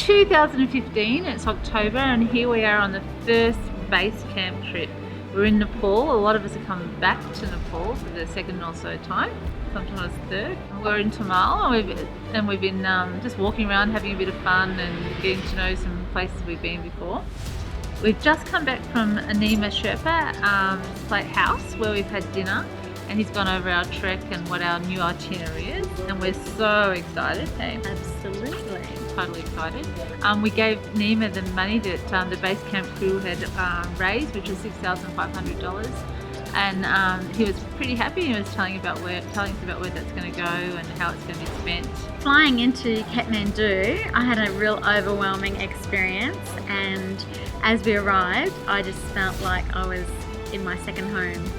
2015, it's October, and here we are on the first base camp trip. We're in Nepal. A lot of us are coming back to Nepal for the second or so time, sometimes third. We're in Tamil, and we've been just walking around, having a bit of fun and getting to know some places we've been before. We've just come back from Anima Sherpa house where we've had dinner, and he's gone over our trek and what our new itinerary is, and we're so excited. Hey? Absolutely. Totally excited. We gave Nima the money that the base camp crew had raised, which was $6,500, and he was pretty happy. He was telling us about where that's going to go and how it's going to be spent. Flying into Kathmandu, I had a real overwhelming experience, and as we arrived, I just felt like I was in my second home.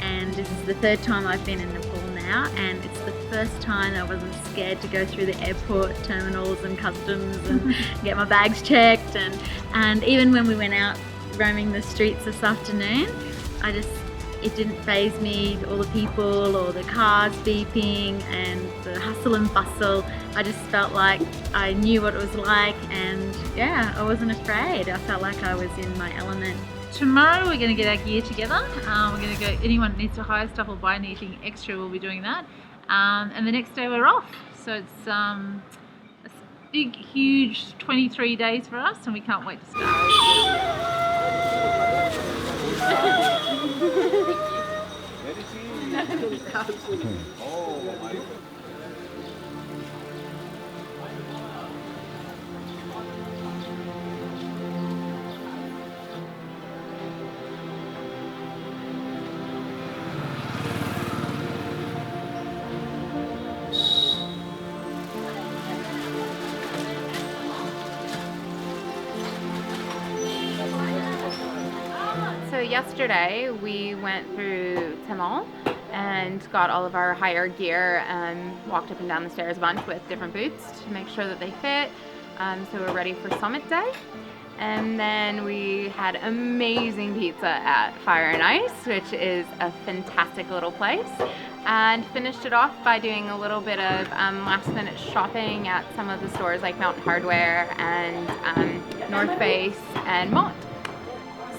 And this is the third time I've been in Nepal now, and it's the first time I wasn't scared to go through the airport terminals and customs and get my bags checked, and even when we went out roaming the streets this afternoon, it didn't faze me, all the people or the cars beeping and the hustle and bustle. I just felt like I knew what it was like, and yeah, I wasn't afraid. I felt like I was in my element. Tomorrow we're going to get our gear together. We're going to go, anyone needs to hire stuff or buy anything extra, we'll be doing that. And the next day we're off. So it's a big, huge 23 days for us, and we can't wait to start. So yesterday we went through Tamil and got all of our higher gear and walked up and down the stairs a bunch with different boots to make sure that they fit. So we're ready for summit day. And then we had amazing pizza at Fire and Ice, which is a fantastic little place. And finished it off by doing a little bit of last minute shopping at some of the stores like Mountain Hardware and North Face and Mott.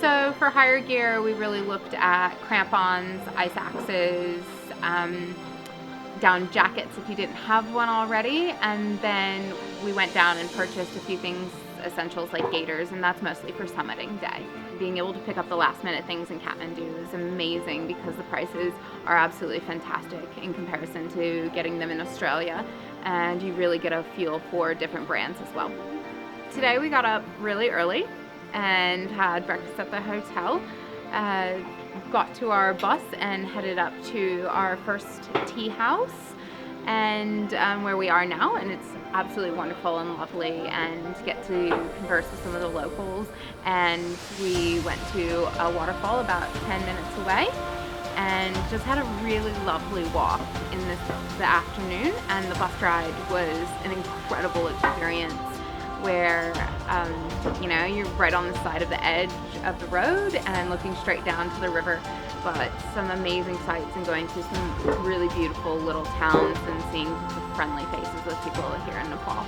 So for higher gear, we really looked at crampons, ice axes, down jackets if you didn't have one already, and then we went down and purchased a few things, essentials like gaiters, and that's mostly for summiting day. Being able to pick up the last minute things in Kathmandu is amazing because the prices are absolutely fantastic in comparison to getting them in Australia, and you really get a feel for different brands as well. Today we got up really early and had breakfast at the hotel, got to our bus and headed up to our first tea house, and where we are now, and it's absolutely wonderful and lovely, and get to converse with some of the locals. And we went to a waterfall about 10 minutes away and just had a really lovely walk in the afternoon, and the bus ride was an incredible experience where you're right on the side of the edge of the road and looking straight down to the river, but some amazing sights and going through some really beautiful little towns and seeing the friendly faces of people here in Nepal.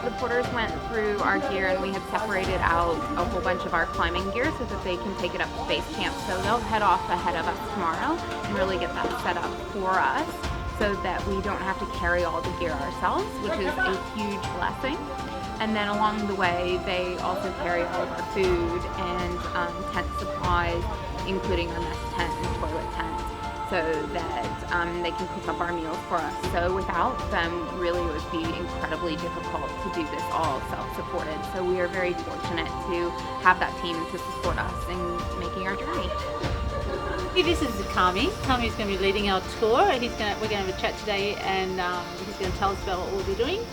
The porters went through our gear, and we had separated out a whole bunch of our climbing gear so that they can take it up to base camp. So they'll head off ahead of us tomorrow and really get that set up for us so that we don't have to carry all the gear ourselves, which is a huge blessing. And then along the way, they also carry all of our food and tent supplies, including our mess tent and toilet tent, so that they can cook up our meals for us. So without them, really it would be incredibly difficult to do this all self-supported. So we are very fortunate to have that team to support us in making our journey. This is Kami. Kami is going to be leading our tour. We're going to have a chat today, and he's going to tell us about what we'll be doing.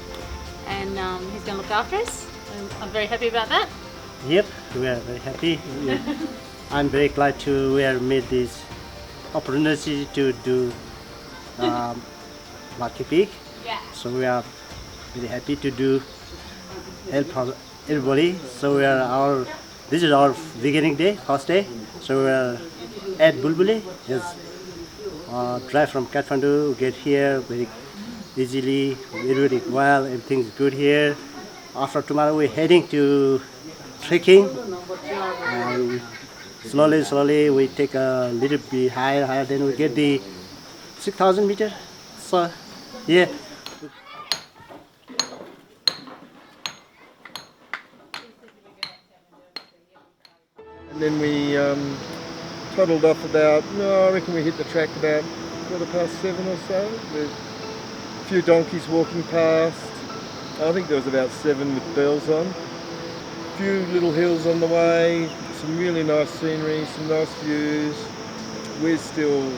And he's going to look after us. I'm very happy about that. Yep, we are very happy. I'm very glad to made this opportunity to do Larkya Peak. Yeah. So we are very happy to help everybody. So this is our beginning day, first day. So we are at Bulbuli. Just drive from Kathmandu, get here very easily, everything well, everything's good here. after tomorrow we're heading to trekking. And slowly we take a little bit higher, then we get the 6,000 meters. So yeah. And then we toddled off about, I reckon we hit the track about 7:15 or so. There's a few donkeys walking past. I think there was about 7 with bells on. A few little hills on the way, some really nice scenery, some nice views. We're still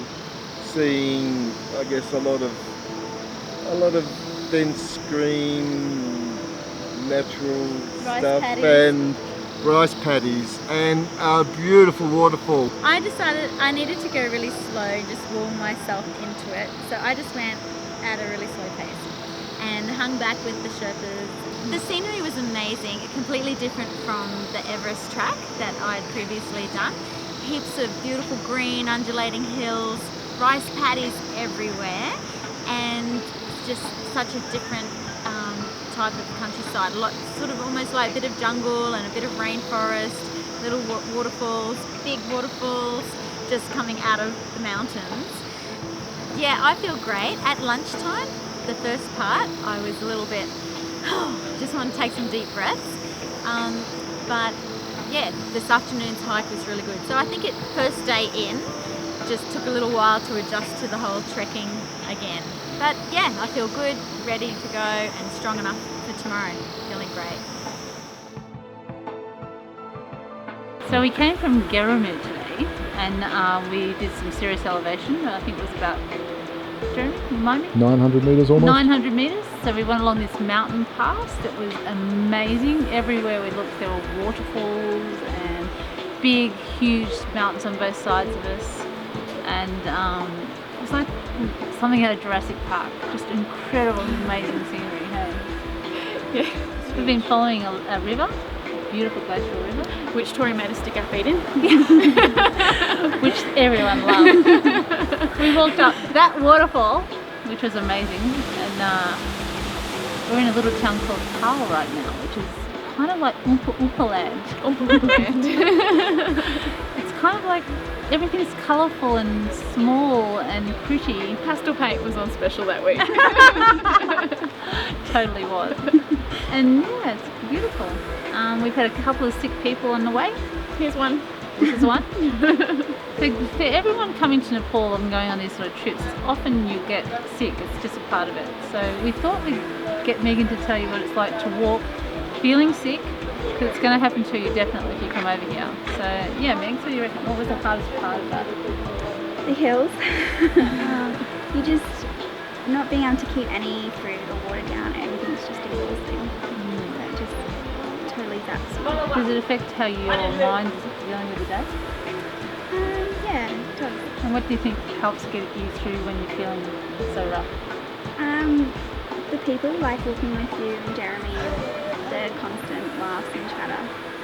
seeing, I guess, a lot of dense green, natural stuff and rice paddies and a beautiful waterfall. I decided I needed to go really slow, just warm myself into it. So I just went at a really slow pace and hung back with the Sherpas. The scenery was amazing, completely different from the Everest track that I'd previously done. Heaps of beautiful green, undulating hills, rice paddies everywhere, and just such a different type of countryside. Sort of almost like a bit of jungle and a bit of rainforest, little waterfalls, big waterfalls just coming out of the mountains. Yeah, I feel great. At lunchtime, the first part, I was a little bit, just want to take some deep breaths. But yeah, this afternoon's hike was really good. So I think first day in, just took a little while to adjust to the whole trekking again. But yeah, I feel good, ready to go and strong enough for tomorrow. Feeling great. So we came from Giraffe today and we did some serious elevation. I think it was about, Jeremy, remind me? 900 metres almost. 900 metres. So we went along this mountain pass. It was amazing. Everywhere we looked there were waterfalls and big, huge mountains on both sides of us. And it was like something out of Jurassic Park. Just incredible, amazing scenery. Hey? Yeah. So we've been following a river, a beautiful glacial river. Which Tori made us stick our feet in. Which everyone loved. We walked up that waterfall, which was amazing, and we're in a little town called Carl right now, which is kind of like Oompa Oompa Land. Oompa Oompa Land. It's kind of like everything's colourful and small and pretty. Pastel paint was on special that week. Totally was. And yeah, it's beautiful. We've had a couple of sick people on the way. Here's one. This is one. For everyone coming to Nepal and going on these sort of trips, often you get sick. It's just a part of it. So we thought we'd get Megan to tell you what it's like to walk feeling sick, because it's going to happen to you definitely if you come over here. So yeah, Meg, what do you reckon? What was the hardest part of that? The hills. You just not being able to keep any food or water down. Everything's just exhausting. That just totally zaps me. Does it affect how your mind is dealing with the day? Yeah, it does. And what do you think helps get you through when you're feeling so rough? The people like walking with you and Jeremy, the constant laughs and chatter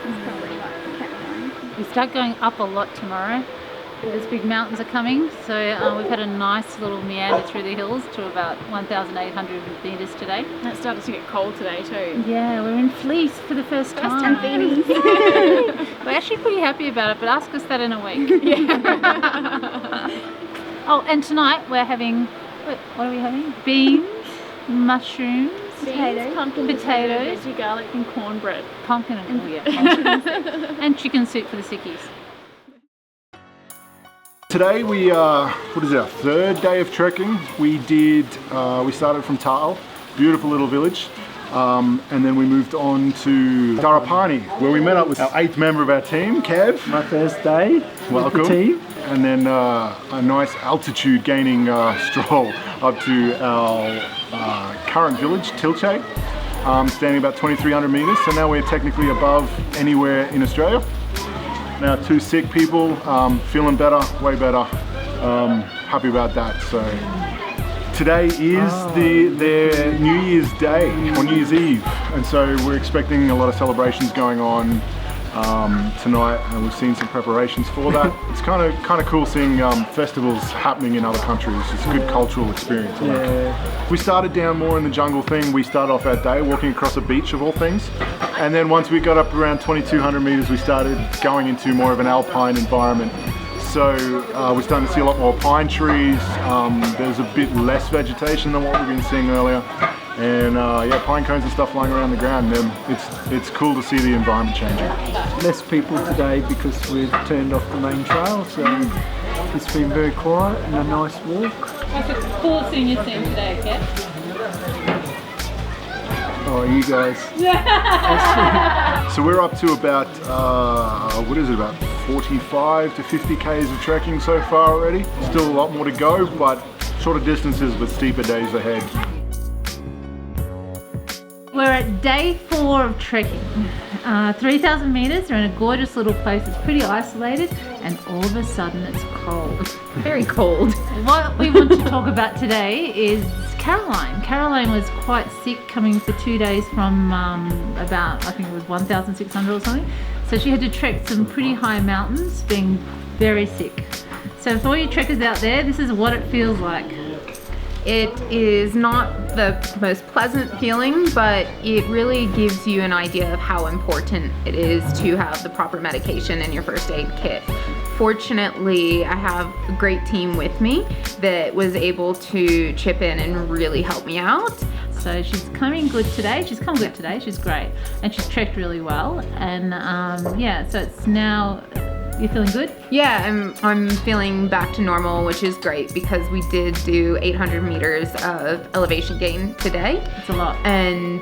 is probably what kept me going. We start going up a lot tomorrow. Those big mountains are coming, so we've had a nice little meander through the hills to about 1,800 metres today. And it started to get cold today too. Yeah, we're in fleece for the first time. And beanies. We're actually pretty happy about it, but ask us that in a week. Yeah. Oh, and tonight we're having, what are we having? Beans, mushrooms, Potatoes. Pumpkin potatoes, veggie garlic and cornbread. pumpkin and chicken soup for the sickies. Today we our third day of trekking. We started from Tal, beautiful little village, and then we moved on to Darapani, where we met up with our 8th member of our team, Kev. My first day Welcome. with the team. And then a nice altitude gaining stroll up to our current village, Tilche, standing about 2,300 meters. So now we're technically above anywhere in Australia. Now 2 sick people, feeling better, way better, happy about that. So today is their New Year's Day, or New Year's Eve, and so we're expecting a lot of celebrations going on. tonight, and we've seen some preparations for that. It's kind of cool seeing festivals happening in other countries. It's a good cultural experience. Yeah. We started down more in the jungle thing. We started off our day walking across a beach of all things, and then once we got up around 2,200 meters, we started going into more of an alpine environment. So we're starting to see a lot more pine trees. There's a bit less vegetation than what we've been seeing earlier. And yeah, pine cones and stuff lying around the ground. And it's cool to see the environment changing. Less people today because we've turned off the main trail, so it's been very quiet and a nice walk. What's the coolest thing you've seen today, Kev? Oh, you guys. So we're up to about, what is it, about 45 to 50 Ks of trekking so far already. Still a lot more to go, but shorter distances but steeper days ahead. We're at day 4 of trekking. 3,000 meters, we're in a gorgeous little place. It's pretty isolated, and all of a sudden it's cold. Very cold. What we want to talk about today is Caroline. Caroline was quite sick, coming for 2 days from about, I think it was 1,600 or something. So she had to trek some pretty high mountains, being very sick. So for all you trekkers out there, this is what it feels like. It is not the most pleasant feeling, but it really gives you an idea of how important it is to have the proper medication in your first aid kit. Fortunately, I have a great team with me that was able to chip in and really help me out. So she's coming good today. She's come good today. She's great, and she's trekked really well. And yeah, so it's now. You feeling good? Yeah, I'm feeling back to normal, which is great because we did do 800 meters of elevation gain today. It's a lot. And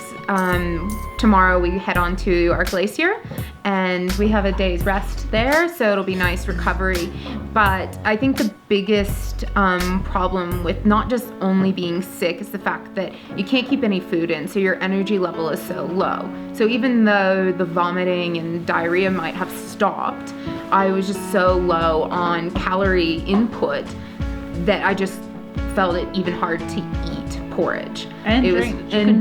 tomorrow we head on to our glacier and we have a day's rest there, so it'll be nice recovery. But I think the biggest problem with not just only being sick is the fact that you can't keep any food in, so your energy level is so low. So even though the vomiting and diarrhea might have stopped, I was just so low on calorie input that I just felt it even hard to eat porridge. And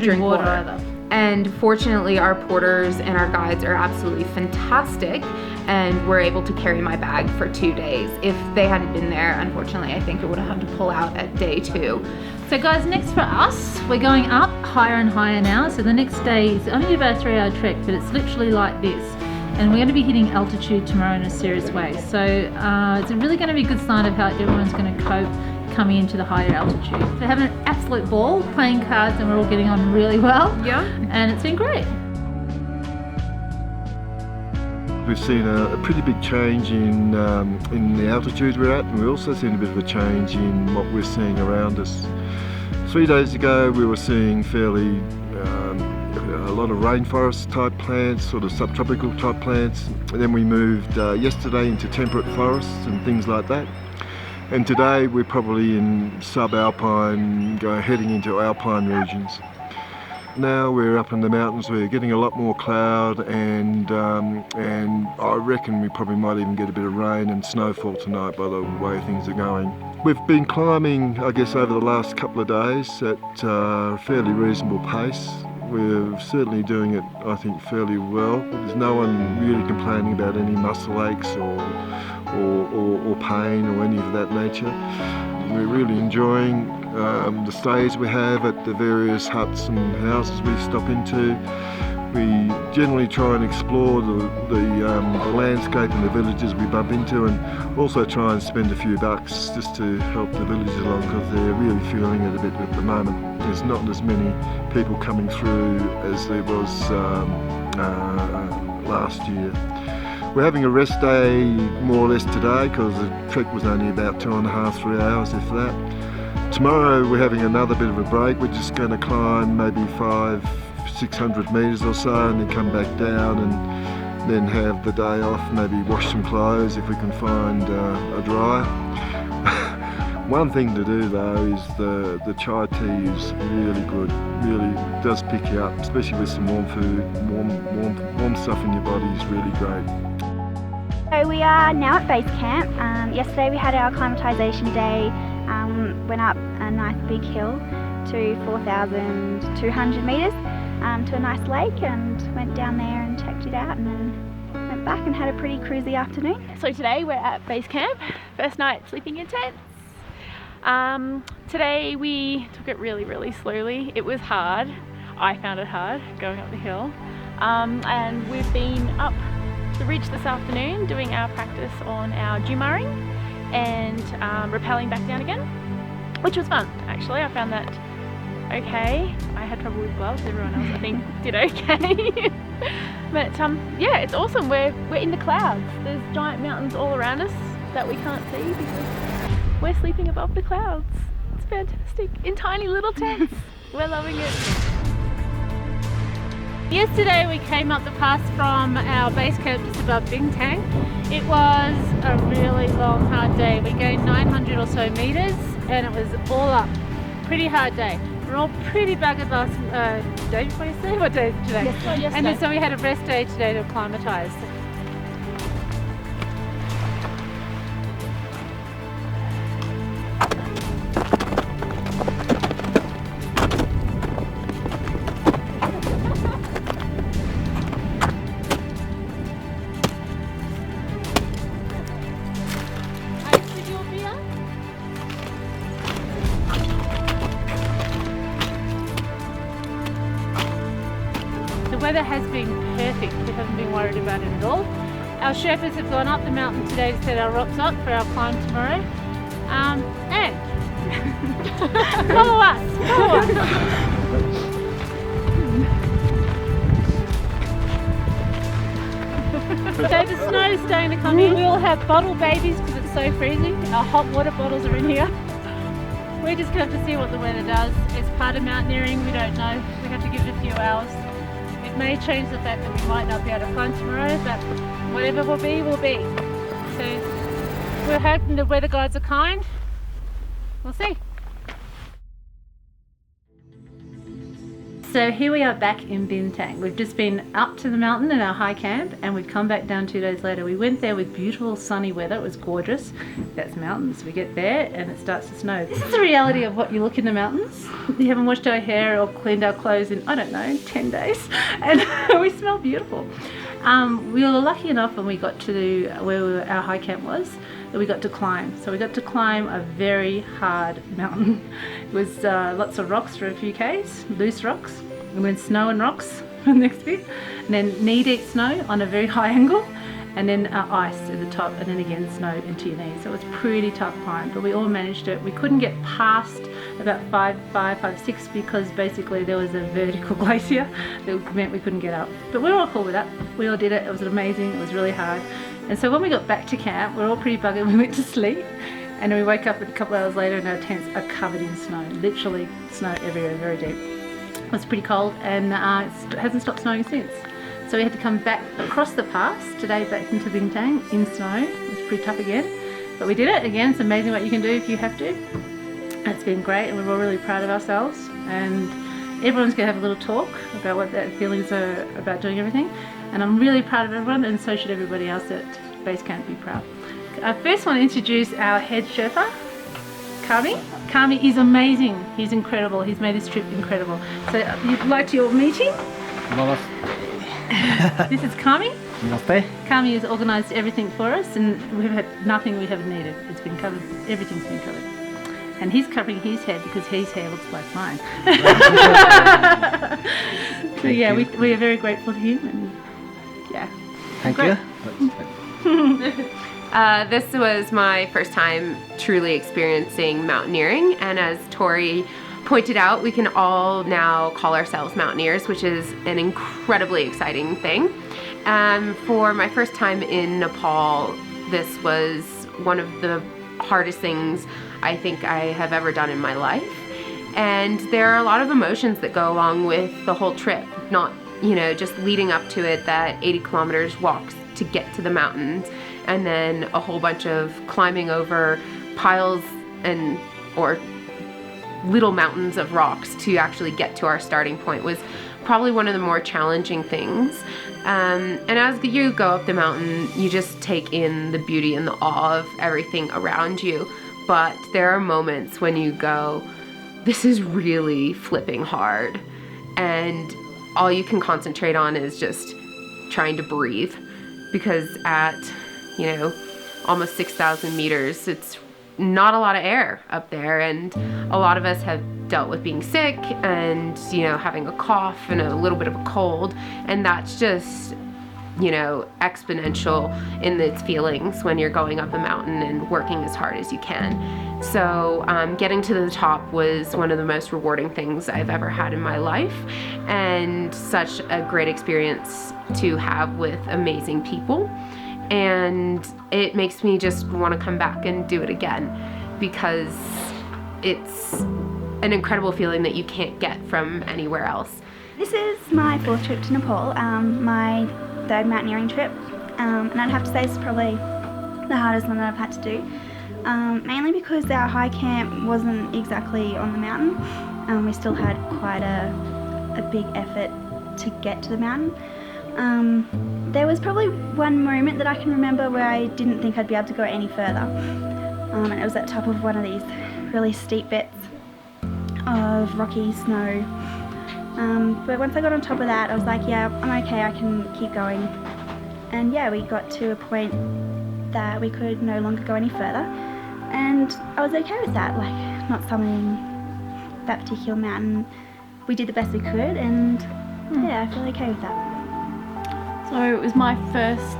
drink water either. And fortunately, our porters and our guides are absolutely fantastic, and we're able to carry my bag for 2 days. If they hadn't been there, unfortunately, I think it would have had to pull out at day 2. So guys, next for us, we're going up higher and higher now. So the next day is only about a 3-hour trek, but it's literally like this. And we're going to be hitting altitude tomorrow in a serious way. So it's really going to be a good sign of how everyone's going to cope coming into the higher altitude. So having an absolute ball, playing cards, and we're all getting on really well. Yeah. And it's been great. We've seen a pretty big change in the altitude we're at, and we've also seen a bit of a change in what we're seeing around us. 3 days ago we were seeing fairly a lot of rainforest type plants, sort of subtropical type plants, and then we moved yesterday into temperate forests and things like that. And today we're probably in subalpine, heading into alpine regions. Now we're up in the mountains, we're getting a lot more cloud, and I reckon we probably might even get a bit of rain and snowfall tonight by the way things are going. We've been climbing, I guess, over the last couple of days at a fairly reasonable pace. We're certainly doing it, I think, fairly well. There's no one really complaining about any muscle aches or pain or any of that nature. We're really enjoying the stays we have at the various huts and houses we stop into. We generally try and explore the landscape and the villages we bump into, and also try and spend a few bucks just to help the villagers along, because they're really feeling it a bit at the moment. There's not as many people coming through as there was last year. We're having a rest day more or less today because the trek was only about 2.5–3 hours, if that. Tomorrow we're having another bit of a break. We're just going to climb maybe 500–600 metres or so, and then come back down and then have the day off, maybe wash some clothes if we can find a dryer. One thing to do though is the chai tea is really good, really does pick you up, especially with some warm food. Warm stuff in your body is really great. So we are now at base camp. Yesterday we had our acclimatisation day, went up a nice big hill to 4,200 metres to a nice lake, and went down there and checked it out, and then went got back and had a pretty cruisy afternoon. So today we're at base camp, first night sleeping in tents. Today we took it really slowly. It was hard. I found it hard going up the hill. And we've been up the ridge this afternoon doing our practice on our jumaring and rappelling back down again, which was fun actually. I found that okay. I had trouble with gloves, everyone else I think did okay. But yeah, it's awesome. We're in the clouds. There's giant mountains all around us that we can't see because we're sleeping above the clouds. It's fantastic in tiny little tents. We're loving it. Yesterday we came up the pass from our base camp just above Bintang. It was a really long, hard day. We gained 900 or so meters and it was all up. Pretty hard day. We're all pretty buggered last day before yesterday. What day is it today? Yesterday. And then so we had a rest day today to acclimatise. The weather has been perfect. We haven't been worried about it at all. Our Sherpas have gone up the mountain today to set our rocks up for our climb tomorrow. And follow us, follow us. So the snow's starting to come in. We all have bottle babies because it's so freezing. Our hot water bottles are in here. We're just going to have to see what the weather does. It's part of mountaineering, we don't know. We have to give it a few hours. It may change the fact that we might not be able to climb tomorrow, but whatever will be, will be. So we're hoping the weather gods are kind. We'll see. So here we are back in Bintang. We've just been up to the mountain in our high camp and we've come back down 2 days later. We went there with beautiful sunny weather. It was gorgeous. That's mountains. We get there and it starts to snow. This is the reality of what you look in the mountains. We haven't washed our hair or cleaned our clothes in, I don't know, 10 days. And we smell beautiful. We were lucky enough when we got to where our high camp was, that we got to climb. So we got to climb a very hard mountain. It was lots of rocks for a few Ks, loose rocks, and then snow and rocks for the next bit, and then knee-deep snow on a very high angle, and then ice at the top, and then again snow into your knees. So it was a pretty tough climb, but we all managed it. We couldn't get past about 5, 6 because basically there was a vertical glacier that meant we couldn't get up. But we were all cool with that. We all did it. It was amazing. It was really hard. And so when we got back to camp, we were all pretty buggered. We went to sleep, and then we woke up a couple hours later and our tents are covered in snow. Literally snow everywhere, very deep. It was pretty cold, and it hasn't stopped snowing since. So we had to come back across the pass today back into Bintang in snow. It was pretty tough again, but we did it again. It's amazing what you can do if you have to. It's been great, and we're all really proud of ourselves, and everyone's going to have a little talk about what their feelings are about doing everything, and I'm really proud of everyone, and so should everybody else at base camp be proud. I first want to introduce our head Sherpa, Kami. Kami is amazing. He's incredible. He's made this trip incredible. So you'd like to your meeting? This is Kami. Kami has organised everything for us, and we've had nothing we haven't needed. It's been covered. Everything's been covered. And he's covering his head because his hair looks like mine. So yeah, we are very grateful to him, and yeah. Thank you. This was my first time truly experiencing mountaineering, and as Tori pointed out, we can all now call ourselves mountaineers, which is an incredibly exciting thing. For my first time in Nepal, this was one of the hardest things I think I have ever done in my life. And there are a lot of emotions that go along with the whole trip, not, you know, just leading up to it, that 80 kilometers walks to get to the mountains, and then a whole bunch of climbing over piles or little mountains of rocks to actually get to our starting point was probably one of the more challenging things. And as you go up the mountain, you just take in the beauty and the awe of everything around you. But there are moments when you go, this is really flipping hard, and all you can concentrate on is just trying to breathe because at, you know, almost 6,000 meters, it's not a lot of air up there, and a lot of us have dealt with being sick and, you know, having a cough and a little bit of a cold, and that's just, you know, exponential in its feelings when you're going up a mountain and working as hard as you can. So getting to the top was one of the most rewarding things I've ever had in my life, and such a great experience to have with amazing people. And it makes me just want to come back and do it again, because it's an incredible feeling that you can't get from anywhere else. This is my 4th trip to Nepal, my 3rd mountaineering trip, and I'd have to say it's probably the hardest one that I've had to do, mainly because our high camp wasn't exactly on the mountain. We still had quite a big effort to get to the mountain. There was probably one moment that I can remember where I didn't think I'd be able to go any further, and it was at the top of one of these really steep bits of rocky snow. But once I got on top of that, I was like, yeah, I'm okay, I can keep going. And yeah, we got to a point that we could no longer go any further, and I was okay with that, like not summiting that particular mountain. We did the best we could, and yeah, I feel okay with that. So it was my first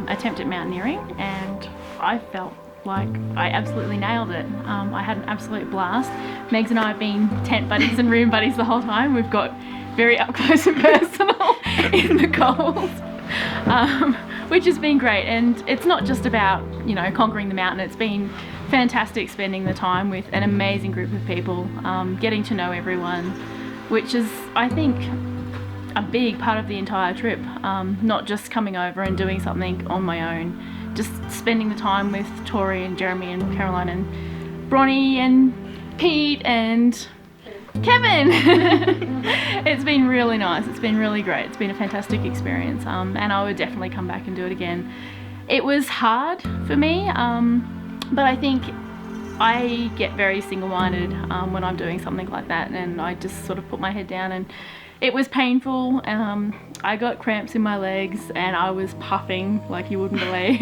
attempt at mountaineering, and I felt like I absolutely nailed it. I had an absolute blast. Megs and I have been tent buddies and room buddies the whole time. We've got very up close and personal in the cold, which has been great. And it's not just about, you know, conquering the mountain. It's been fantastic spending the time with an amazing group of people, getting to know everyone, which is, I think, a big part of the entire trip. Not just coming over and doing something on my own, just spending the time with Tori and Jeremy and Caroline and Bronnie and Pete and Kevin. It's been really nice, it's been really great, it's been a fantastic experience, and I would definitely come back and do it again. It was hard for me, but I think I get very single-minded when I'm doing something like that, and I just sort of put my head down, and it was painful. I got cramps in my legs and I was puffing like you wouldn't believe.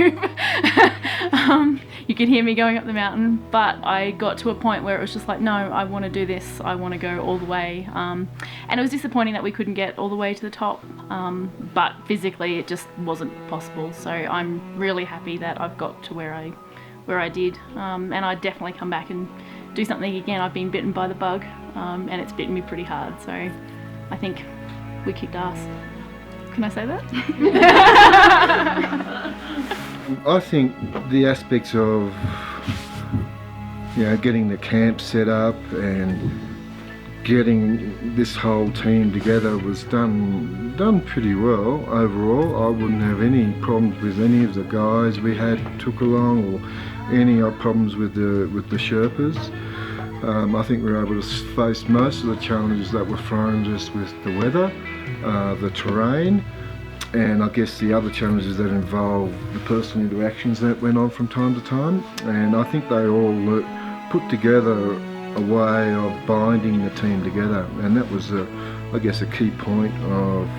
You could hear me going up the mountain, but I got to a point where it was just like, no, I want to do this, I want to go all the way. And it was disappointing that we couldn't get all the way to the top, but physically it just wasn't possible. So I'm really happy that I've got to where I did, and I'd definitely come back and do something again. I've been bitten by the bug, and it's bitten me pretty hard, so I think we kicked ass. Can I say that? I think the aspects of, you know, getting the camp set up and getting this whole team together was done pretty well overall. I wouldn't have any problems with any of the guys we took along, or any problems with the Sherpas. I think we were able to face most of the challenges that were thrown just with the weather, the terrain, and I guess the other challenges that involve the personal interactions that went on from time to time. And I think they all put together a way of binding the team together, and that was, I guess, a key point of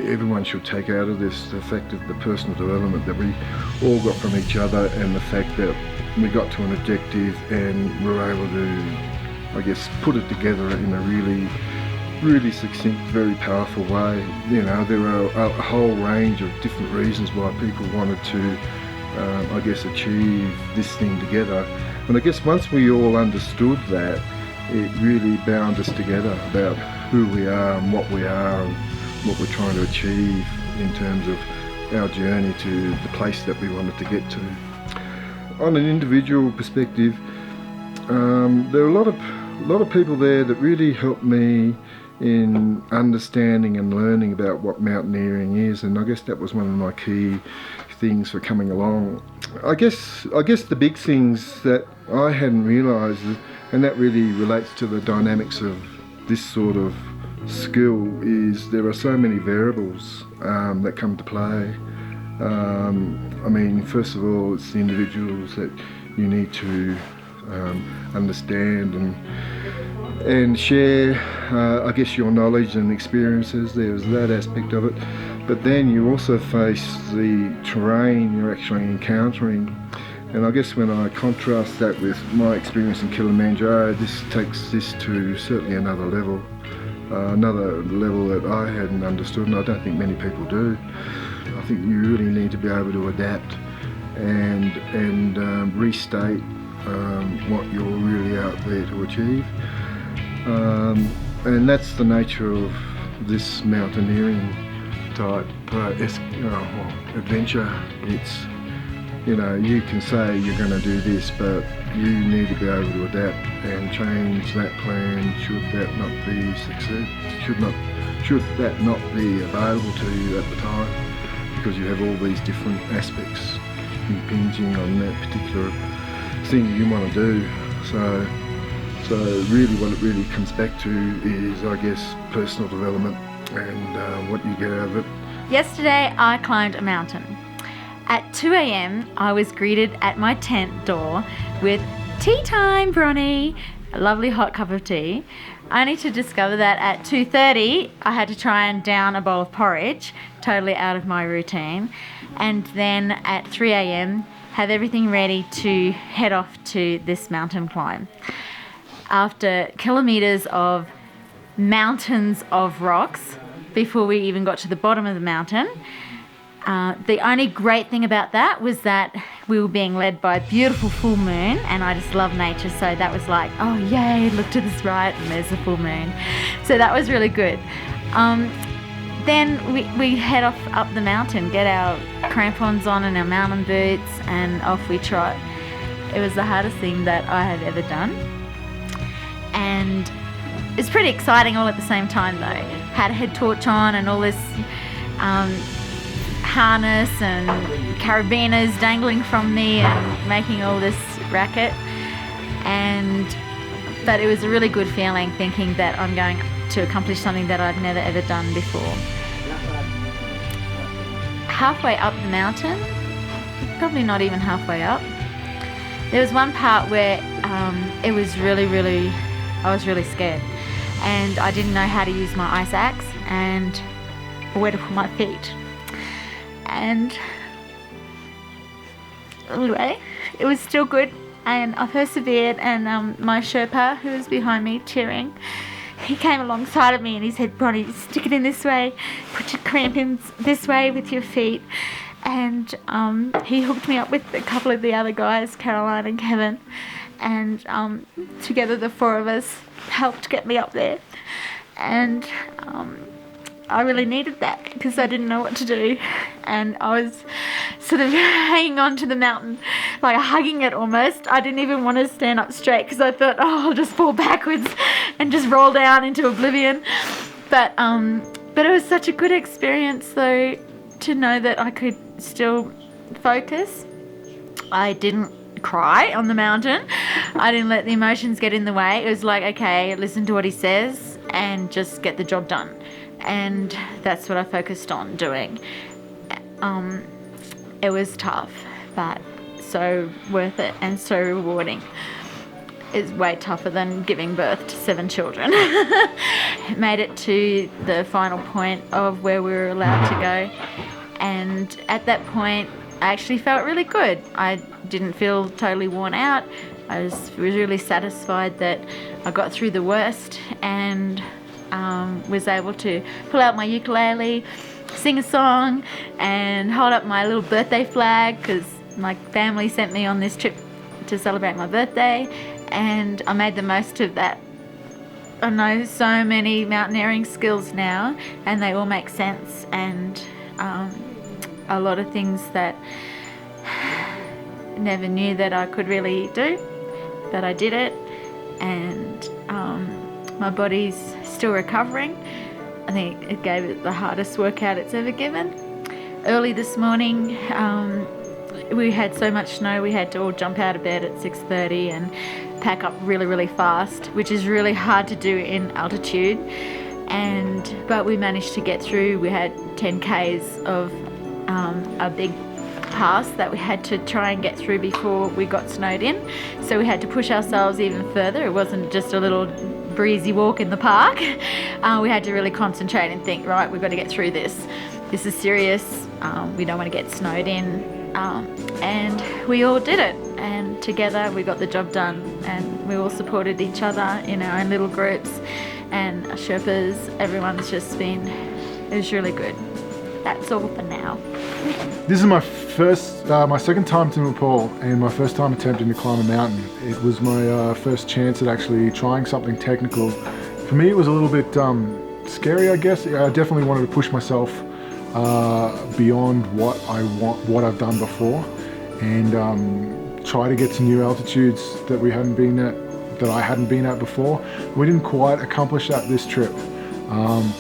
everyone should take out of this, the fact of the personal development that we all got from each other, and the fact that we got to an objective and we were able to, I guess, put it together in a really succinct, very powerful way. You know, there are a whole range of different reasons why people wanted to, I guess, achieve this thing together. And I guess once we all understood that, it really bound us together about who we are and what we are and what we're trying to achieve in terms of our journey to the place that we wanted to get to. On an individual perspective, there are a lot of people there that really helped me in understanding and learning about what mountaineering is, and I guess that was one of my key things for coming along. I guess the big things that I hadn't realised, and that really relates to the dynamics of this sort of skill, is there are so many variables that come to play. I mean, first of all, it's the individuals that you need to understand and share, I guess, your knowledge and experiences. There's that aspect of it. but then you also face the terrain you're actually encountering. And I guess when I contrast that with my experience in Kilimanjaro, this takes this to certainly another level that I hadn't understood, and I don't think many people do. I think you really need to be able to adapt and restate what you're really out there to achieve. And that's the nature of this mountaineering type adventure. It's, you know, you can say you're going to do this, but you need to be able to adapt and change that plan should that not be should that not be available to you at the time, because you have all these different aspects impinging on that particular thing you want to do. So really what it really comes back to is, I guess, personal development and what you get out of it. Yesterday I climbed a mountain. At 2 a.m. I was greeted at my tent door with tea time, Bronnie, a lovely hot cup of tea, only to discover that at 2:30 I had to try and down a bowl of porridge, totally out of my routine, and then at 3 a.m. have everything ready to head off to this mountain climb. After kilometres of mountains of rocks before we even got to the bottom of the mountain, the only great thing about that was that we were being led by a beautiful full moon, and I just love nature, so that was like, oh yay, look to this right and there's a full moon. So that was really good. Then we head off up the mountain, get our crampons on and our mountain boots, and off we trot. It was the hardest thing that I had ever done, and it's pretty exciting all at the same time though. Had a head torch on and all this harness and carabiners dangling from me and making all this racket, but it was a really good feeling thinking that I'm going to accomplish something that I've never ever done before. Halfway up the mountain, probably not even halfway up, there was one part where it was really, I was really scared, and I didn't know how to use my ice axe and where to put my feet. And anyway, it was still good, and I persevered, and my Sherpa, who was behind me cheering, he came alongside of me and he said, Bronnie, stick it in this way, put your crampons this way with your feet. And he hooked me up with a couple of the other guys, Caroline and Kevin, and together the four of us helped get me up there. And I really needed that because I didn't know what to do, and I was sort of hanging on to the mountain, like hugging it almost. I didn't even want to stand up straight because I thought, oh, I'll just fall backwards and just roll down into oblivion. But it was such a good experience though, to know that I could still focus. I didn't cry on the mountain. I didn't let the emotions get in the way. It was like, okay, listen to what he says and just get the job done. And that's what I focused on doing. It was tough, but so worth it and so rewarding. It's way tougher than giving birth to 7 children. Made it to the final point of where we were allowed to go, and at that point I actually felt really good. I didn't feel totally worn out. I was really satisfied that I got through the worst, and was able to pull out my ukulele, sing a song, and hold up my little birthday flag because my family sent me on this trip to celebrate my birthday, and I made the most of that. I know so many mountaineering skills now, and they all make sense, and a lot of things that I never knew that I could really do, but I did it, and my body's still recovering. I think it gave it the hardest workout it's ever given. Early this morning, we had so much snow we had to all jump out of bed at 6:30 and pack up really fast, which is really hard to do in altitude. But we managed to get through. We had 10 Ks of a big pass that we had to try and get through before we got snowed in. So we had to push ourselves even further. It wasn't just a little breezy walk in the park. We had to really concentrate and think, right, we've got to get through this. this is serious. We don't want to get snowed in. And we all did it. And together we got the job done. And we all supported each other in our own little groups. And our Sherpas, everyone's just been, it was really good. That's all for now. This is my second time to Nepal and my first time attempting to climb a mountain. It was my first chance at actually trying something technical. For me it was a little bit scary, I guess. I definitely wanted to push myself beyond what I've done before, and try to get to new altitudes that I hadn't been at before. We didn't quite accomplish that this trip,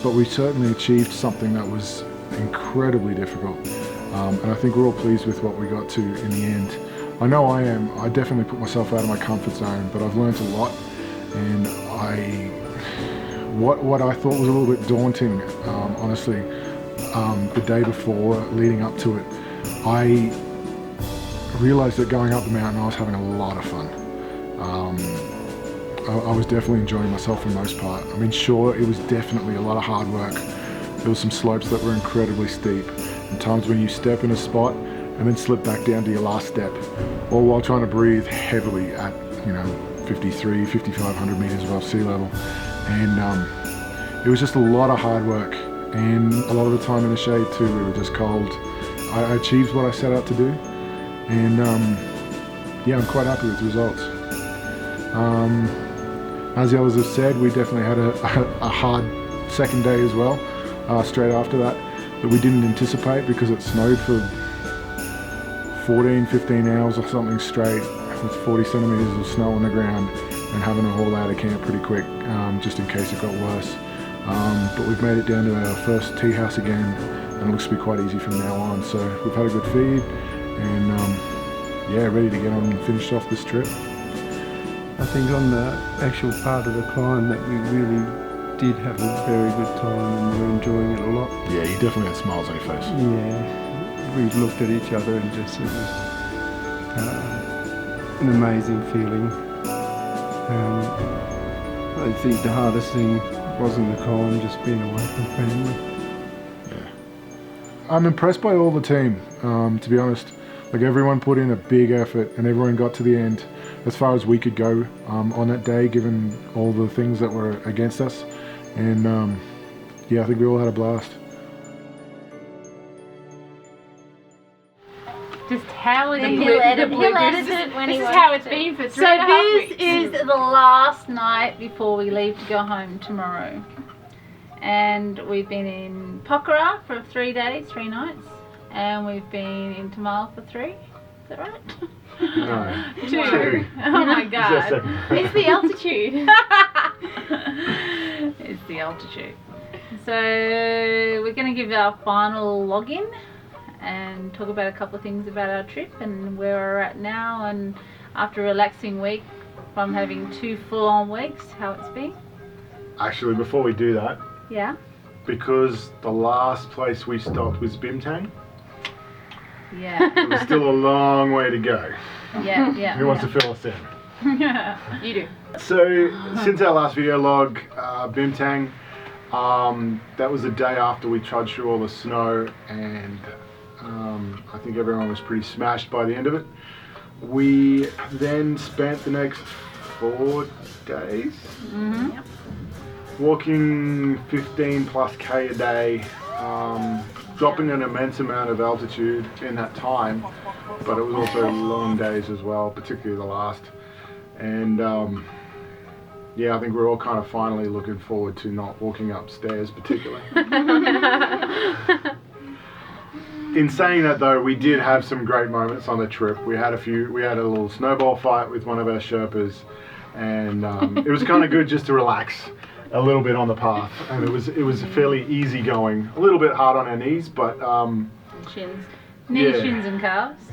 but we certainly achieved something that was incredibly difficult, and I think we're all pleased with what we got to in the end. I know I am. I definitely put myself out of my comfort zone, but I've learned a lot, and what I thought was a little bit daunting, honestly, the day before, leading up to it, I realized that going up the mountain I was having a lot of fun. I was definitely enjoying myself for the most part. I mean, sure, it was definitely a lot of hard work. There were some slopes that were incredibly steep, and times when you step in a spot and then slip back down to your last step, all while trying to breathe heavily at 5,500 meters above sea level. And it was just a lot of hard work, and a lot of the time in the shade too. We were just cold. I achieved what I set out to do, and yeah, I'm quite happy with the results. As the others have said, we definitely had a hard second day as well, straight after that we didn't anticipate, because it snowed for 14-15 hours or something straight with 40 centimeters of snow on the ground, and having to haul out of camp pretty quick, just in case it got worse. But we've made it down to our first tea house again, and it looks to be quite easy from now on. So we've had a good feed, and yeah, ready to get on and finish off this trip. I think on the actual part of the climb that we really did have a very good time, and we're enjoying it a lot. Yeah, you definitely had smiles on your face. Yeah, we looked at each other and just, it was an amazing feeling. I think the hardest thing wasn't the climb, just being away from family. Yeah. I'm impressed by all the team, to be honest. Like, everyone put in a big effort, and everyone got to the end as far as we could go on that day, given all the things that were against us. And yeah, I think we all had a blast. Just how it He'll edit it when he This is wants how it's to. been for 3.5 So this weeks. is the last night before we leave to go home tomorrow. And we've been in Pokhara for 3 days, 3 nights. And we've been in Tamal for 3. Is that right? No. 2. Oh my god. It's the altitude. It's the altitude. So we're going to give our final login and talk about a couple of things about our trip and where we're at now, and after a relaxing week from having 2 full-on weeks, how it's been. Actually, before we do that, Yeah. because the last place we stopped was Bimtang, Yeah. it was still a long way to go. Yeah. Who wants to fill us in? You do. So, since our last video log, Bimtang, that was the day after we trudged through all the snow, and I think everyone was pretty smashed by the end of it. We then spent the next 4 days walking 15 plus K a day, dropping an immense amount of altitude in that time, but it was also long days as well, particularly the last. And yeah, I think we're all kind of finally looking forward to not walking upstairs particularly. In saying that though, we did have some great moments on the trip. We had a little snowball fight with one of our Sherpas, and it was kind of good just to relax a little bit on the path, and it was fairly easy going. A little bit hard on our knees, but Shins. Knees, yeah. shins and calves.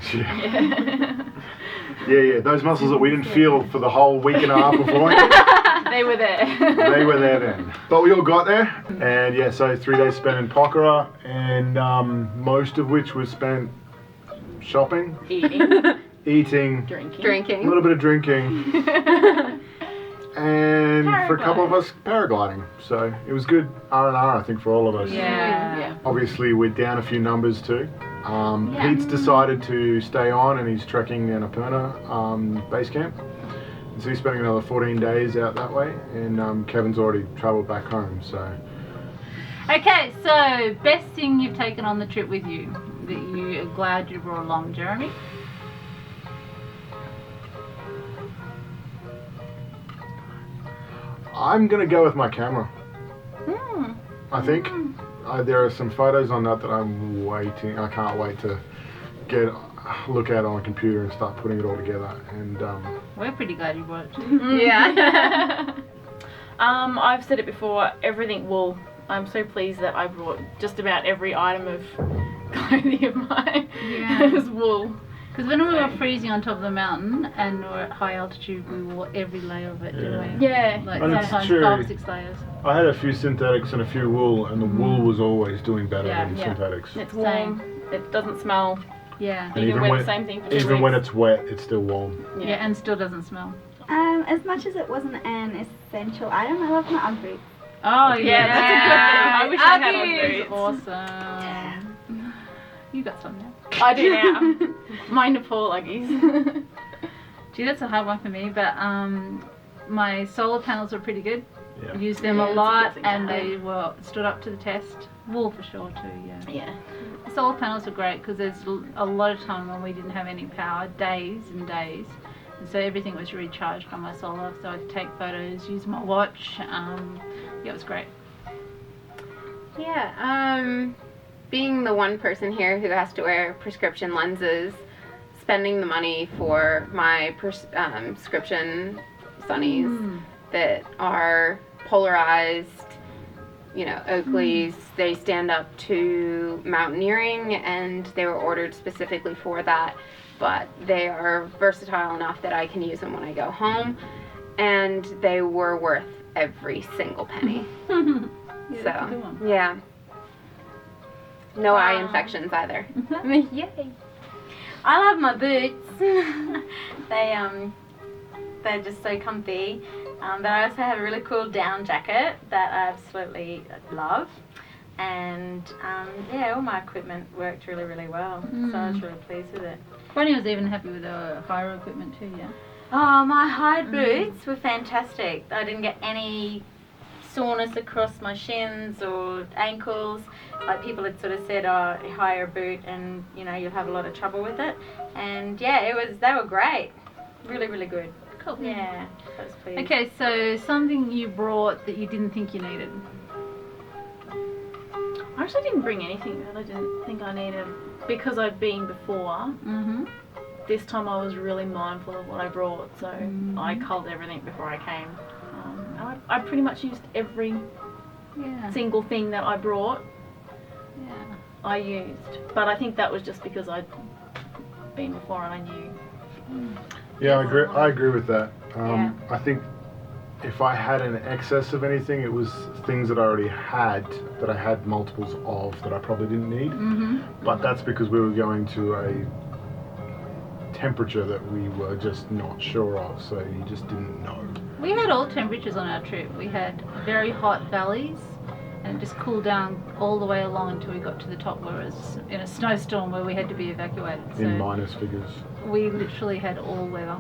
Yeah, those muscles that we didn't feel for the whole week and a half before. They were there. They were there then. But we all got there, and yeah, so 3 days spent in Pokhara, and most of which was spent shopping, Eating, eating, drinking. a little bit of drinking. and for a couple of us, paragliding. So it was good R&R, I think, for all of us. Yeah. Obviously, we're down a few numbers too. Pete's decided to stay on, and he's trekking the Annapurna base camp. So he's spending another 14 days out that way, and Kevin's already travelled back home. So. Okay, so best thing you've taken on the trip with you that you are glad you brought along, Jeremy? I'm gonna go with my camera. I think there are some photos on that I'm waiting. I can't wait to look at on a computer and start putting it all together. And we're pretty glad you brought it. Yeah. I've said it before. Everything wool. I'm so pleased that I brought just about every item of clothing of mine. Yeah. It was wool. Because when we were freezing on top of the mountain and we were at high altitude, we wore every layer of it, didn't we? Yeah. Like And it's sometimes true. 5 or 6 layers. I had a few synthetics and a few wool, and the wool was always doing better than synthetics. It's warm. It doesn't smell. Yeah. And You can wear the same thing for 2 even when weeks. it's wet, it's still warm. Yeah, and still doesn't smell. As much as it wasn't an essential item, I love my Ugg boots. Oh Yeah, that's a good thing. I wish I had on boots. Awesome. You got some now. I do now. My Nepal Uggies. Gee, that's a hard one for me, but my solar panels were pretty good. Yeah. Used them Yeah, a it's a lot, good thing to and have. they stood up to the test. Wool for sure too, Yeah. The solar panels are great because there's a lot of time when we didn't have any power, days and days, and so everything was recharged on my solar, so I could take photos, use my watch. Yeah, it was great. Yeah, being the one person here who has to wear prescription lenses, spending the money for my prescription sunnies that are polarized, you know, Oakleys, they stand up to mountaineering, and they were ordered specifically for that, but they are versatile enough that I can use them when I go home, and they were worth every single penny. Yeah, that's a good one. Yeah. No eye infections either. Yay! I love my boots. They're just so comfy. But I also have a really cool down jacket that I absolutely love. And yeah, all my equipment worked really, really well. So I was really pleased with it. Bonnie was even happy with the higher equipment too, yeah. Oh, my hide boots were fantastic. I didn't get any soreness across my shins or ankles. Like people had sort of said, oh, hire a boot and you know you'll have a lot of trouble with it. And yeah, they were great. Really, really good. Cool. Yeah, I was pleased. Okay, so something you brought that you didn't think you needed. I actually didn't bring anything that I didn't think I needed because I'd been before. This time I was really mindful of what I brought, so I culled everything before I came. I pretty much used every single thing that I brought. Yeah. I used, but I think that was just because I'd been before and I knew. Yeah, I agree with that. Yeah. I think if I had an excess of anything, it was things that I already had, that I had multiples of, that I probably didn't need. But that's because we were going to a temperature that we were just not sure of, so you just didn't know. We had all temperatures on our trip. We had very hot valleys and it just cooled down all the way along until we got to the top where it was in a snowstorm where we had to be evacuated. So In minus figures. we literally had all weather.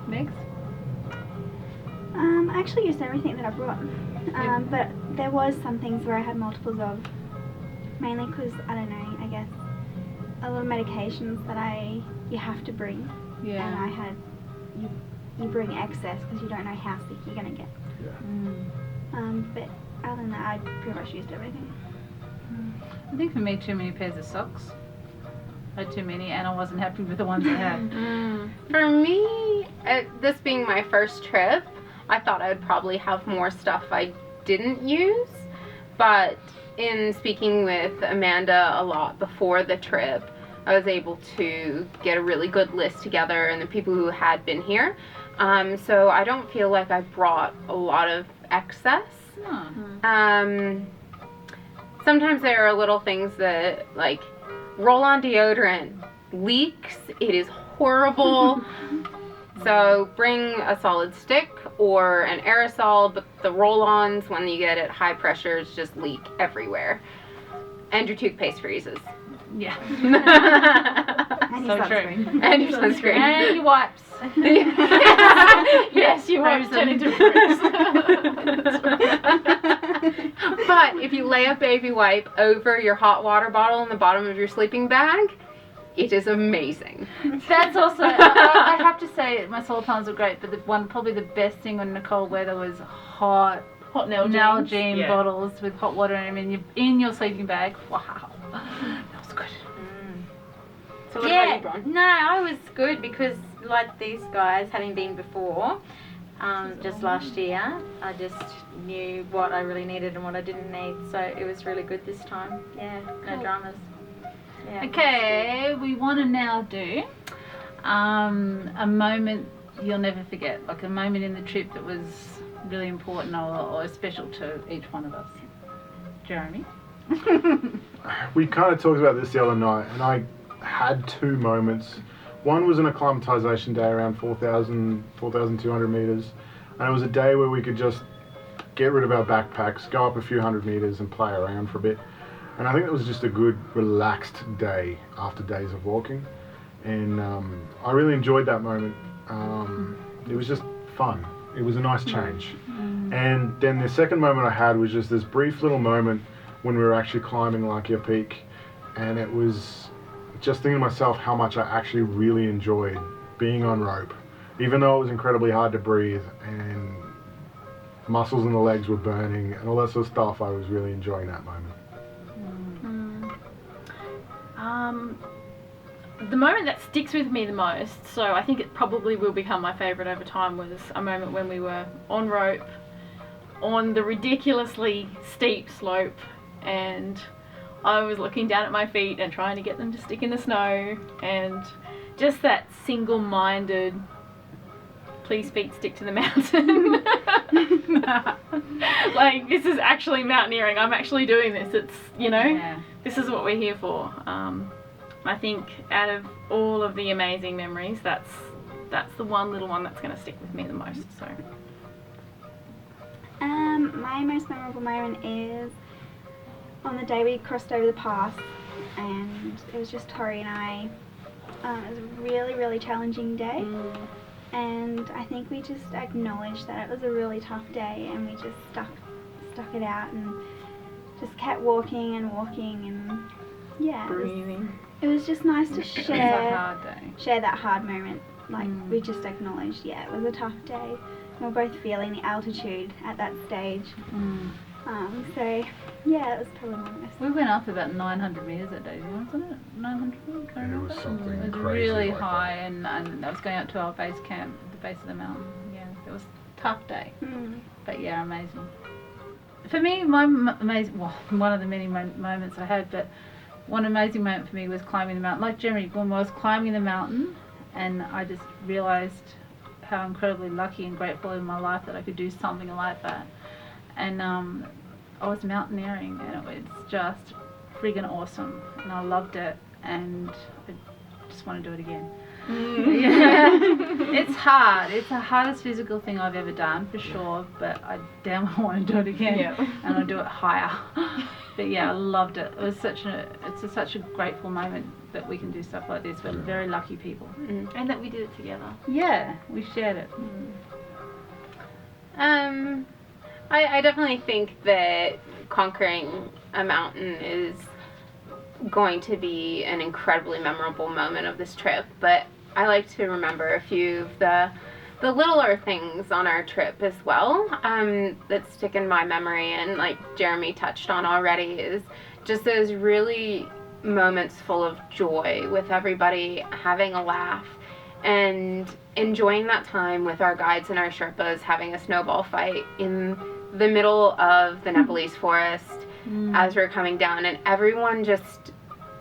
Next. I actually used everything that I brought, but there was some things where I had multiples of, mainly because, I don't know, I guess, a lot of medications that you have to bring, Yeah. and I had, you bring excess because you don't know how sick you're going to get. But other than that, I pretty much used everything. I think for me, too many pairs of socks. I had too many and I wasn't happy with the ones I had. For me, this being my first trip, I thought I would probably have more stuff I didn't use, but in speaking with Amanda a lot before the trip, I was able to get a really good list together and the people who had been here. So I don't feel like I brought a lot of excess. Sometimes there are little things that, like, roll-on deodorant leaks. It is horrible. So bring a solid stick or an aerosol, but the roll-ons, when you get it high pressures, just leak everywhere. And your toothpaste freezes. Yeah. And So your true. sunscreen. And your sunscreen. And your wipes. Yes, you wipes turn into bricks. But if you lay a baby wipe over your hot water bottle in the bottom of your sleeping bag, it is amazing. That's also, I have to say, my solar panels are great, but probably the best thing on the cold weather was hot Nalgene bottles with hot water in them in your sleeping bag. Wow. That was good. So what about you, Bron? No, I was good because like these guys, having been before, just last year, I just knew what I really needed and what I didn't need. So it was really good this time. Yeah, no dramas. Yeah, Okay, we want to now do a moment you'll never forget, like a moment in the trip that was really important or special to each one of us. Jeremy? We kind of talked about this the other night, and I had two moments. One was an acclimatization day around 4,200 meters, and it was a day where we could just get rid of our backpacks, go up a few hundred meters and play around for a bit. And I think it was just a good, relaxed day after days of walking. And I really enjoyed that moment. It was just fun. It was a nice change. And then the second moment I had was just this brief little moment when we were actually climbing Larkya Peak. And it was just thinking to myself how much I actually really enjoyed being on rope. Even though it was incredibly hard to breathe and muscles in the legs were burning and all that sort of stuff, I was really enjoying that moment. The moment that sticks with me the most, so I think it probably will become my favourite over time, was a moment when we were on rope on the ridiculously steep slope, and I was looking down at my feet and trying to get them to stick in the snow, and just that single-minded, please feet stick to the mountain. Like, this is actually mountaineering. I'm actually doing this. It's, you know, this is what we're here for. I think out of all of the amazing memories, that's the one little one that's going to stick with me the most. So, my most memorable moment is on the day we crossed over the pass, and it was just Tori and I. It was a really, really challenging day, and I think we just acknowledged that it was a really tough day, and we just stuck it out and just kept walking and yeah, breathing. It was just nice to It's a hard day. share that hard moment. Like we just acknowledged, it was a tough day. We were both feeling the altitude at that stage. So yeah, it was probably one of the best. We went up about 900 metres that day, wasn't it? 900? It was something It was crazy really like high, and that was going up to our base camp at the base of the mountain. Yeah, it was a tough day, but yeah, amazing. For me, my amazing, well, one of the many moments I had, but one amazing moment for me was climbing the mountain. Like Jeremy, when I was climbing the mountain, and I just realised how incredibly lucky and grateful in my life that I could do something like that. And I was mountaineering, and it was just friggin' awesome, and I loved it, and I just want to do it again. Yeah. It's hard. It's the hardest physical thing I've ever done, for sure, but I damn well want to do it again, and I'll do it higher. But yeah, I loved it. It was such a grateful moment that we can do stuff like this. We're very lucky people, And that we did it together. Yeah, we shared it. I definitely think that conquering a mountain is going to be an incredibly memorable moment of this trip, but I like to remember a few of the littler things on our trip as well that stick in my memory, and like Jeremy touched on already, is just those really moments full of joy with everybody having a laugh and enjoying that time with our guides and our Sherpas, having a snowball fight in the middle of the Nepalese forest as we're coming down, and everyone just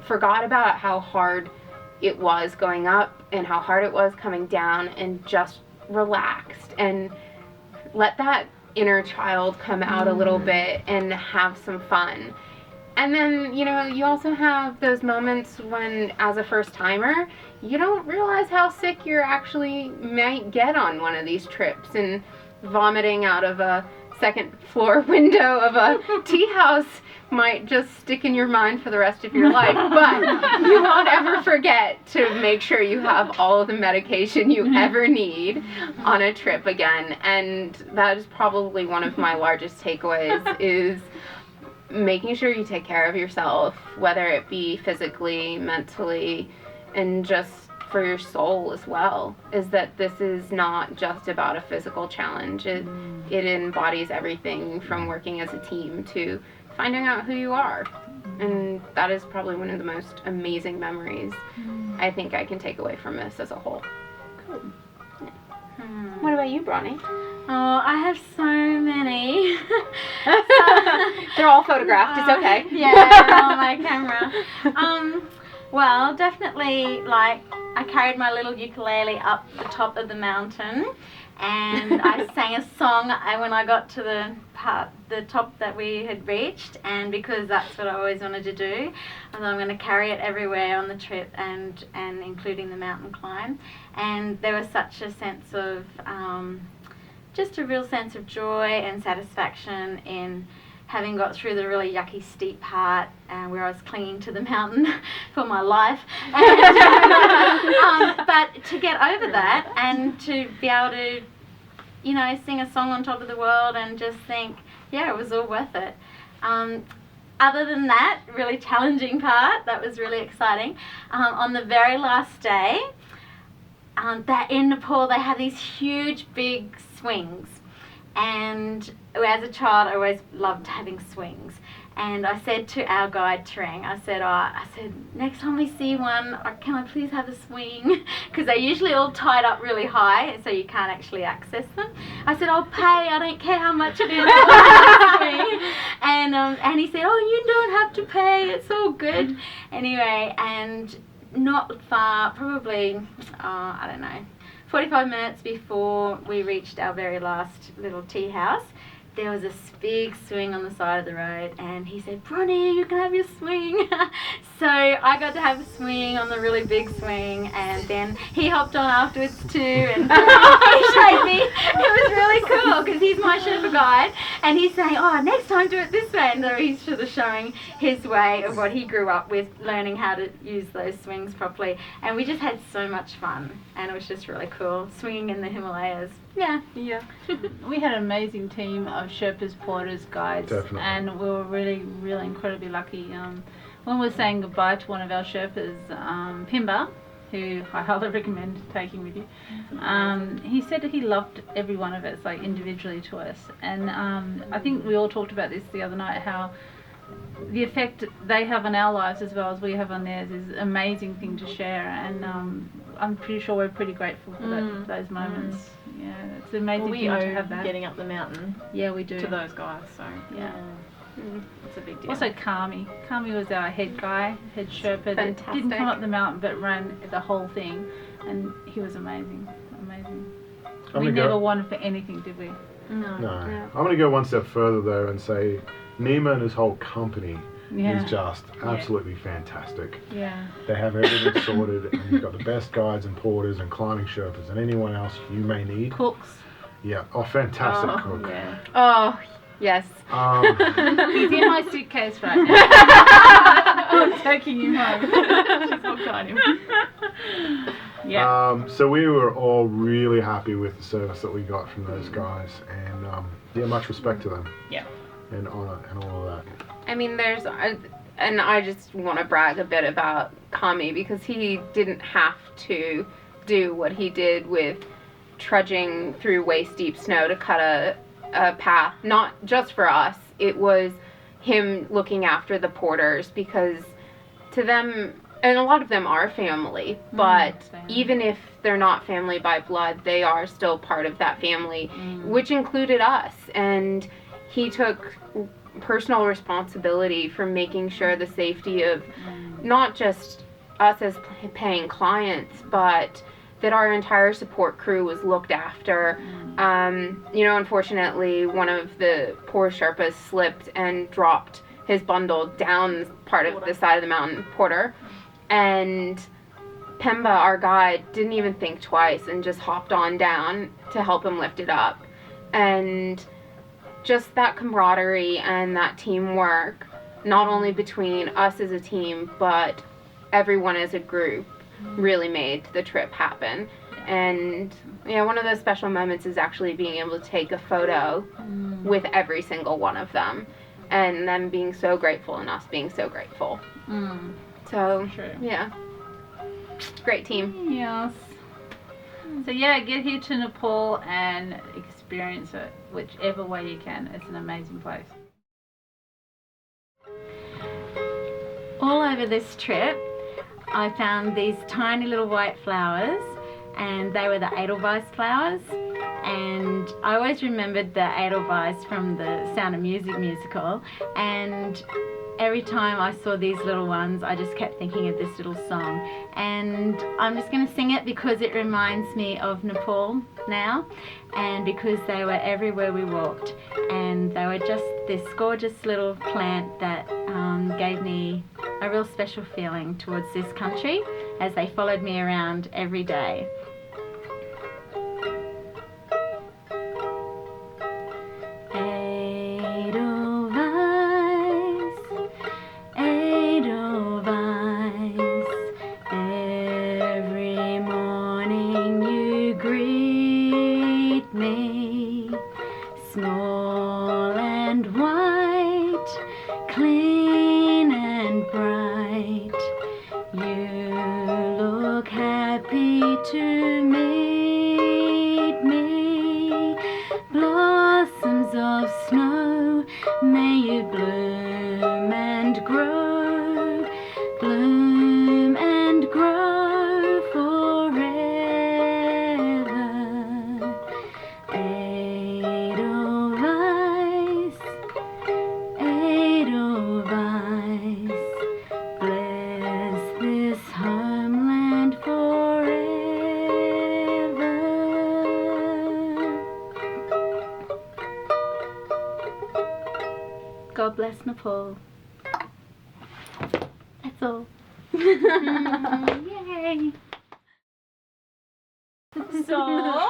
forgot about how hard it was going up and how hard it was coming down, and just relaxed and let that inner child come out a little bit and have some fun. And then, you know, you also have those moments when, as a first timer, you don't realize how sick you actually might get on one of these trips, and vomiting out of a second floor window of a tea house might just stick in your mind for the rest of your life. But you won't ever forget to make sure you have all of the medication you ever need on a trip again. And that is probably one of my largest takeaways, is making sure you take care of yourself, whether it be physically, mentally, and just for your soul as well, is that this is not just about a physical challenge. It embodies everything from working as a team to finding out who you are. And that is probably one of the most amazing memories I think I can take away from this as a whole. Cool. What about you, Bronnie? Oh, I have so many. They're all photographed, it's okay. Yeah, they're on my camera. Well, definitely, like, I carried my little ukulele up the top of the mountain, and I sang a song when I got to the top that we had reached, and because that's what I always wanted to do, I thought I'm going to carry it everywhere on the trip, and including the mountain climb. And there was such a sense of, just a real sense of joy and satisfaction in having got through the really yucky steep part, where I was clinging to the mountain for my life. And, but to get over that and to be able to, you know, sing a song on top of the world and just think, yeah, it was all worth it. Other than that really challenging part, that was really exciting. On the very last day, that in Nepal they have these huge big swings, and as a child I always loved having swings, and I said to our guide Tereng, I said next time we see one, can I please have a swing, because they're usually all tied up really high so you can't actually access them. I said, I'll pay, I don't care how much it is. And he said, oh, you don't have to pay, it's all good. Anyway, and not far, probably, I don't know, 45 minutes before we reached our very last little tea house, there was this big swing on the side of the road, and he said, Bronnie, you can have your swing. So I got to have a swing on the really big swing, and then he hopped on afterwards too, and he showed me. It was really cool because he's my Sherpa guide, and he's saying, oh, next time do it this way, and so he's sort of showing his way of what he grew up with, learning how to use those swings properly. And we just had so much fun, and it was just really cool, swinging in the Himalayas. Yeah. We had an amazing team of Sherpas, porters, guides. Definitely. And we were really, really incredibly lucky. When we were saying goodbye to one of our Sherpas, Pimba, who I highly recommend taking with you, he said that he loved every one of us, like individually to us. And I think we all talked about this the other night, how the effect they have on our lives as well as we have on theirs is an amazing thing to share. And I'm pretty sure we're pretty grateful for those moments. Yeah, it's an amazing thing to have that. Getting up the mountain. Yeah, we do. To those guys, so yeah. It's a big deal. Also Kami. Kami was our head guy, head Sherpa. That didn't come up the mountain but ran the whole thing, and he was amazing. We never wanted for anything, did we? No. I'm going to go one step further though and say Nima and his whole company is just absolutely fantastic. Yeah. They have everything sorted, and you've got the best guides and porters and climbing Sherpas and anyone else you may need. Cooks. Yeah. Oh, fantastic cook. Yeah. Oh, yes. He's in my suitcase right now. I'm taking him home. She's hooked on him. Yeah. So we were all really happy with the service that we got from those guys, and much respect to them. Yeah. And honor and all of that. I mean, and I just want to brag a bit about Kami, because he didn't have to do what he did with trudging through waist deep snow to cut a path, not just for us. It was him looking after the porters, because to them, and a lot of them are family, but even if they're not family by blood, they are still part of that family, which included us. And he took personal responsibility for making sure the safety of not just us as paying clients, but that our entire support crew was looked after. Unfortunately, one of the poor Sherpas slipped and dropped his bundle down part of the side of the mountain, Porter, and Pemba, our guide, didn't even think twice and just hopped on down to help him lift it up. And just that camaraderie and that teamwork, not only between us as a team, but everyone as a group, really made the trip happen. And yeah, one of those special moments is actually being able to take a photo with every single one of them, and them being so grateful and us being so grateful. So, yeah, great team. Yes. So yeah, get here to Nepal and experience it whichever way you can. It's an amazing place. All over this trip, I found these tiny little white flowers, and they were the Edelweiss flowers. And I always remembered the Edelweiss from the Sound of Music musical, and every time I saw these little ones, I just kept thinking of this little song. And I'm just going to sing it because it reminds me of Nepal now, and because they were everywhere we walked, and they were just this gorgeous little plant that gave me a real special feeling towards this country as they followed me around every day. God bless Nepal. That's all. Yay! So